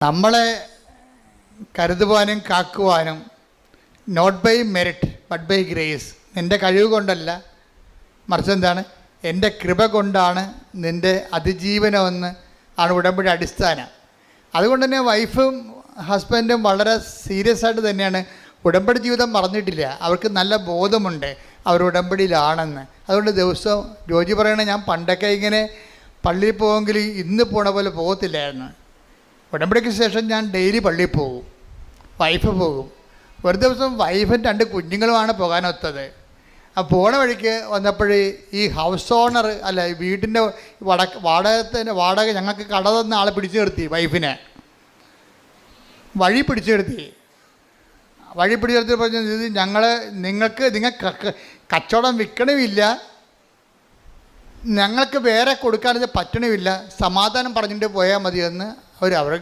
നമ്മളെ കരുതുവാനും കാക്കുവാനും not by merit but by grace, നിൻ്റെ കഴിവ് കൊണ്ടല്ല, മറിച്ച് എന്താണ്, എൻ്റെ കൃപ കൊണ്ടാണ് നിൻ്റെ അതിജീവനമെന്ന് ആണ് ഉടമ്പടി അടിസ്ഥാനം. അതുകൊണ്ട് തന്നെ വൈഫും ഹസ്ബൻഡും വളരെ സീരിയസ് ആയിട്ട് തന്നെയാണ് ഉടമ്പടി ജീവിതം മറന്നിട്ടില്ല. അവർക്ക് നല്ല ബോധമുണ്ട് അവർ ഉടമ്പടിയിലാണെന്ന്. അതുകൊണ്ട് ദിവസവും ജോജി പറയണേ, ഞാൻ പണ്ടൊക്കെ ഇങ്ങനെ പള്ളിയിൽ പോകുമെങ്കിൽ ഇന്ന് പോണ പോലെ പോകത്തില്ലായിരുന്നു. ഉടമ്പടിക്ക് ശേഷം ഞാൻ ഡെയിലി പള്ളിയിൽ പോകും, വൈഫ് പോകും. ഒരു ദിവസം വൈഫും 2 കുഞ്ഞുങ്ങളുമാണ് പോകാനൊത്തത്. ആ പോണ വഴിക്ക് വന്നപ്പോൾ ഈ ഹൗസ് ഓണർ അല്ല, വീടിൻ്റെ വാടക ഞങ്ങൾക്ക് കട തന്ന ആളെ പിടിച്ചു നിർത്തി. വൈഫിനെ വഴി പിടിച്ചു നിർത്തി പറഞ്ഞ നിങ്ങൾക്ക് കച്ചവടം വിൽക്കണമില്ല, ഞങ്ങൾക്ക് വേറെ കൊടുക്കാനത് പറ്റണമില്ല, സമാധാനം പറഞ്ഞിട്ട് പോയാൽ മതിയെന്ന് അവർ